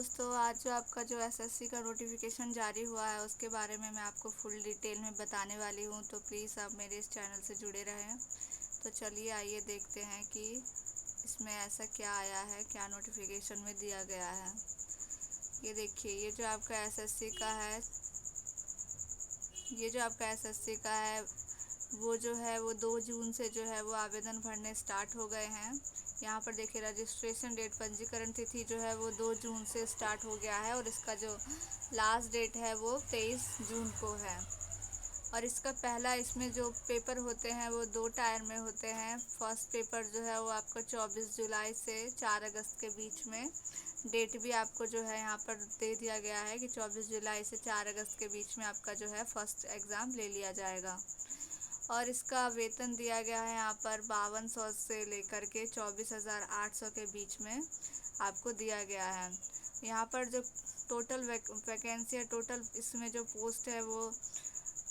दोस्तों, आज जो आपका जो एसएससी का नोटिफिकेशन जारी हुआ है उसके बारे में मैं आपको फुल डिटेल में बताने वाली हूँ, तो प्लीज़ आप मेरे इस चैनल से जुड़े रहें। तो चलिए आइए देखते हैं कि इसमें ऐसा क्या आया है, क्या नोटिफिकेशन में दिया गया है। ये देखिए, ये जो आपका एसएससी का है वो 2 जून से जो है वो आवेदन भरने स्टार्ट हो गए हैं। यहाँ पर देखिए, रजिस्ट्रेशन डेट, पंजीकरण तिथि जो है वो 2 जून से स्टार्ट हो गया है और इसका जो लास्ट डेट है वो 23 जून को है। और इसमें जो पेपर होते हैं वो 2 टायर में होते हैं। फर्स्ट पेपर जो है वो आपका 24 जुलाई से 4 अगस्त के बीच में, डेट भी आपको जो है यहाँ पर दे दिया गया है कि 24 जुलाई से 4 अगस्त के बीच में आपका जो है फर्स्ट एग्ज़ाम ले लिया जाएगा। और इसका वेतन दिया गया है यहाँ पर 5200 से लेकर के 24,800 के बीच में आपको दिया गया है। यहाँ पर जो टोटल वैकेंसी है, टोटल इसमें जो पोस्ट है वो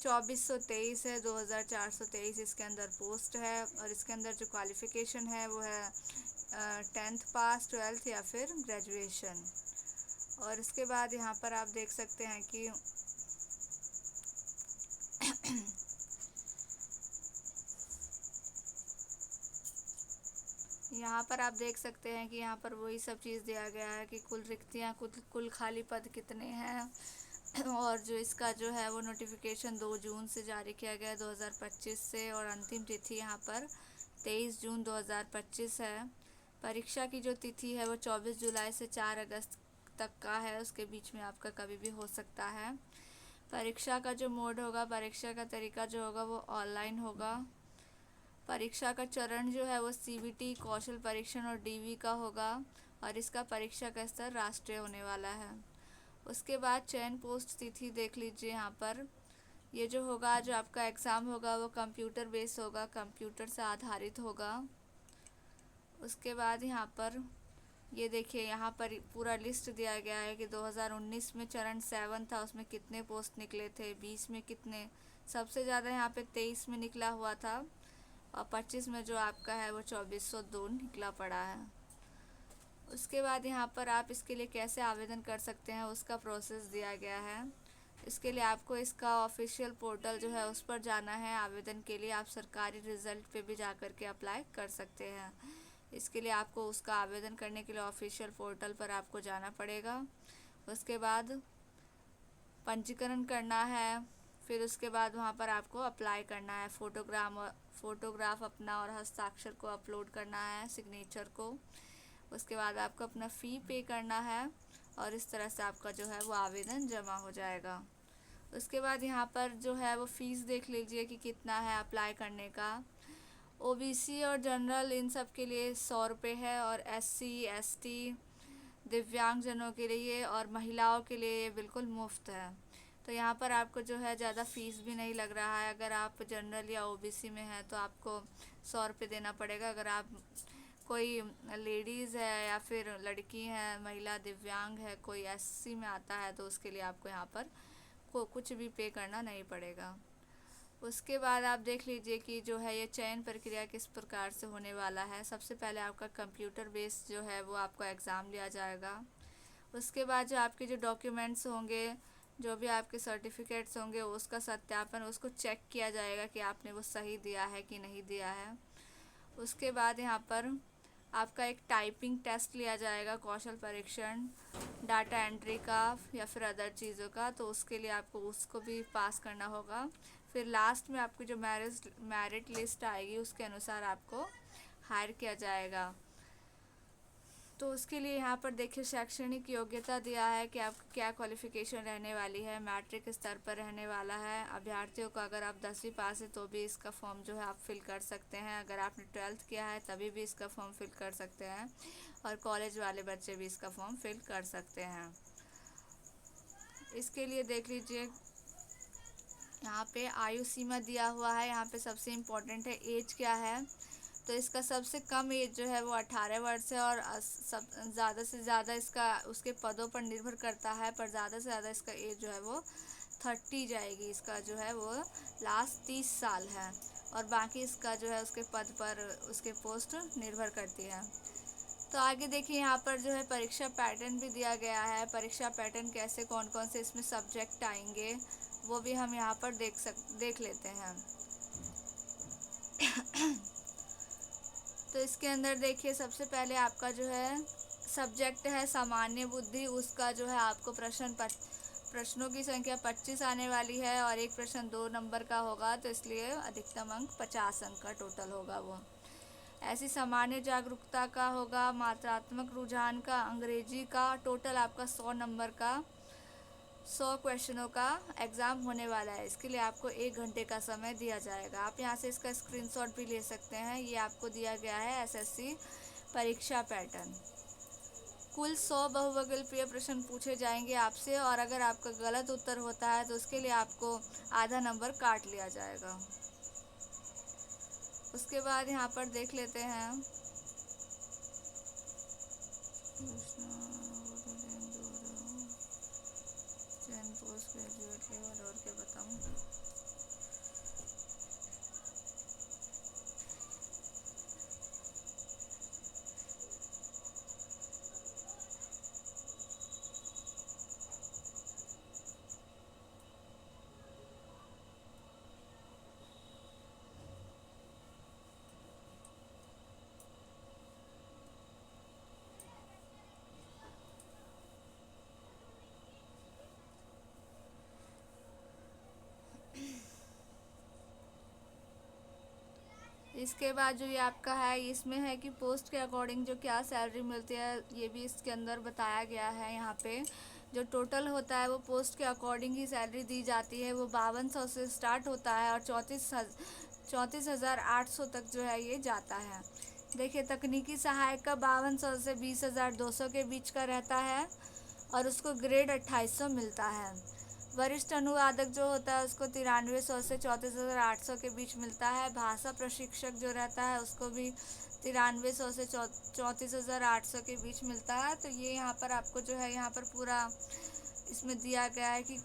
2423 है, 2423 इसके अंदर पोस्ट है। और इसके अंदर जो क्वालिफ़िकेशन है वो है 10th पास, 12th या फिर ग्रेजुएशन। और इसके बाद यहाँ पर आप देख सकते हैं कि यहाँ पर आप देख सकते हैं कि यहाँ पर वही सब चीज़ दिया गया है कि कुल रिक्तियाँ, कुल खाली पद कितने हैं। और जो इसका जो है वो नोटिफिकेशन 2 जून से जारी किया गया है 2025 से, और अंतिम तिथि यहाँ पर 23 जून 2025 है। परीक्षा की जो तिथि है वो 24 जुलाई से 4 अगस्त तक का है, उसके बीच में आपका कभी भी हो सकता है। परीक्षा का जो मोड होगा, परीक्षा का तरीका जो होगा वो ऑनलाइन होगा। परीक्षा का चरण जो है वो सीबीटी, कौशल परीक्षण और डीवी का होगा। और इसका परीक्षा का स्तर राष्ट्रीय होने वाला है। उसके बाद चयन पोस्ट तिथि देख लीजिए यहाँ पर। ये जो होगा, जो आपका एग्ज़ाम होगा वो कंप्यूटर बेस होगा, कंप्यूटर से आधारित होगा। उसके बाद यहाँ पर ये देखिए, यहाँ पर पूरा लिस्ट दिया गया है कि 2019 में चरण 7 था, उसमें कितने पोस्ट निकले थे, 20 में कितने, सबसे ज़्यादा यहाँ पे 23 में निकला हुआ था, और 25 में जो आपका है वो 2402 निकला पड़ा है। उसके बाद यहाँ पर आप इसके लिए कैसे आवेदन कर सकते हैं उसका प्रोसेस दिया गया है। इसके लिए आपको इसका ऑफिशियल पोर्टल जो है उस पर जाना है। आवेदन के लिए आप सरकारी रिज़ल्ट पे भी जा कर के अप्लाई कर सकते हैं। इसके लिए आपको उसका आवेदन करने के लिए ऑफिशियल पोर्टल पर आपको जाना पड़ेगा। उसके बाद पंजीकरण करना है, फिर उसके बाद वहाँ पर आपको अप्लाई करना है। फ़ोटोग्राफ अपना और हस्ताक्षर को अपलोड करना है, सिग्नेचर को। उसके बाद आपको अपना फ़ी पे करना है, और इस तरह से आपका जो है वो आवेदन जमा हो जाएगा। उसके बाद यहाँ पर जो है वो फ़ीस देख लीजिए कि कितना है अप्लाई करने का। ओबीसी और जनरल इन सब के लिए 100 रुपये है, और एससी, एसटी, दिव्यांगजनों के लिए और महिलाओं के लिए ये बिल्कुल मुफ्त है। तो यहाँ पर आपको जो है ज़्यादा फ़ीस भी नहीं लग रहा है। अगर आप जनरल या ओबीसी में हैं तो आपको 100 रुपये देना पड़ेगा। अगर आप कोई लेडीज़ है या फिर लड़की है, महिला दिव्यांग है, कोई एससी में आता है, तो उसके लिए आपको यहाँ पर कुछ भी पे करना नहीं पड़ेगा। उसके बाद आप देख लीजिए कि जो है ये चयन प्रक्रिया किस प्रकार से होने वाला है। सबसे पहले आपका कंप्यूटर बेस जो है वो आपको एग्ज़ाम लिया जाएगा। उसके बाद जो आपके जो डॉक्यूमेंट्स होंगे, जो भी आपके सर्टिफिकेट्स होंगे, उसका सत्यापन, उसको चेक किया जाएगा कि आपने वो सही दिया है कि नहीं दिया है। उसके बाद यहाँ पर आपका एक टाइपिंग टेस्ट लिया जाएगा, कौशल परीक्षण, डाटा एंट्री का या फिर अदर चीज़ों का, तो उसके लिए आपको उसको भी पास करना होगा। फिर लास्ट में आपकी जो मेरिट लिस्ट आएगी उसके अनुसार आपको हायर किया जाएगा। तो उसके लिए यहाँ पर देखिए, शैक्षणिक योग्यता दिया है कि आपकी क्या क्वालिफ़िकेशन रहने वाली है। मैट्रिक स्तर पर रहने वाला है। अभ्यर्थियों को अगर आप 10वीं पास है तो भी इसका फॉर्म जो है आप फिल कर सकते हैं। अगर आपने 12th किया है तभी भी इसका फॉर्म फिल कर सकते हैं, और कॉलेज वाले बच्चे भी इसका फॉर्म फिल कर सकते हैं। इसके लिए देख लीजिए, यहाँ पे आयु सीमा दिया हुआ है। यहाँ पे सबसे इम्पोर्टेंट है एज क्या है। तो इसका सबसे कम एज जो है वो 18 वर्ष है, और सब ज़्यादा से ज़्यादा इसका उसके पदों पर निर्भर करता है, पर ज़्यादा से ज़्यादा इसका एज जो है वो 30 जाएगी। इसका जो है वो लास्ट 30 साल है, और बाकी इसका जो है उसके पद पर उसके पोस्ट निर्भर करती है। तो आगे देखिए यहाँ पर जो है परीक्षा पैटर्न भी दिया गया है। परीक्षा पैटर्न कैसे, कौन कौन से इसमें सब्जेक्ट आएंगे वो भी हम यहाँ पर देख लेते हैं। तो इसके अंदर देखिए सबसे पहले आपका जो है सब्जेक्ट है सामान्य बुद्धि, उसका जो है आपको प्रश्नों की संख्या 25 आने वाली है और एक प्रश्न 2 नंबर का होगा, तो इसलिए अधिकतम अंक 50 अंक का टोटल होगा वो। ऐसी सामान्य जागरूकता का होगा, मात्रात्मक रुझान का, अंग्रेजी का टोटल आपका 100 नंबर का 100 क्वेश्चनों का एग्ज़ाम होने वाला है। इसके लिए आपको 1 घंटे का समय दिया जाएगा। आप यहाँ से इसका स्क्रीनशॉट भी ले सकते हैं। ये आपको दिया गया है एसएससी परीक्षा पैटर्न। कुल 100 बहुविकल्पीय प्रश्न पूछे जाएंगे आपसे और अगर आपका गलत उत्तर होता है तो उसके लिए आपको आधा नंबर काट लिया जाएगा। उसके बाद यहाँ पर देख लेते हैं पोस्ट ग्रेजुएट लेवल और क्या बताऊँ। इसके बाद जो ये आपका है इसमें है कि पोस्ट के अकॉर्डिंग जो क्या सैलरी मिलती है ये भी इसके अंदर बताया गया है। यहाँ पे जो टोटल होता है वो पोस्ट के अकॉर्डिंग ही सैलरी दी जाती है। वो 5200 से स्टार्ट होता है और 34,800 तक जो है ये जाता है। देखिए तकनीकी सहायक का 5200 से 20,200 के बीच का रहता है और उसको ग्रेड 2800 मिलता है। वरिष्ठ अनुवादक जो होता है उसको 9300 से 34,800 के बीच मिलता है। भाषा प्रशिक्षक जो रहता है उसको भी 9300 से 34,800 के बीच मिलता है। तो ये यहाँ पर आपको जो है यहाँ पर पूरा इसमें दिया गया है कि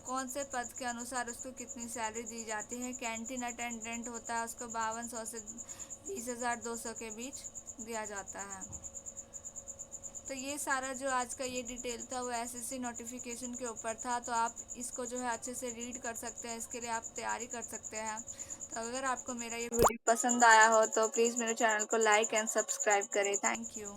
कौन से पद के अनुसार उसको कितनी सैलरी दी जाती है। कैंटीन अटेंडेंट होता है उसको 5200 से 20,200 के बीच दिया जाता है। तो ये सारा जो आज का ये डिटेल था वो एसएससी नोटिफिकेशन के ऊपर था। तो आप इसको जो है अच्छे से रीड कर सकते हैं, इसके लिए आप तैयारी कर सकते हैं। तो अगर आपको मेरा ये वीडियो पसंद आया हो तो प्लीज़ मेरे चैनल को लाइक एंड सब्सक्राइब करें। Thank you.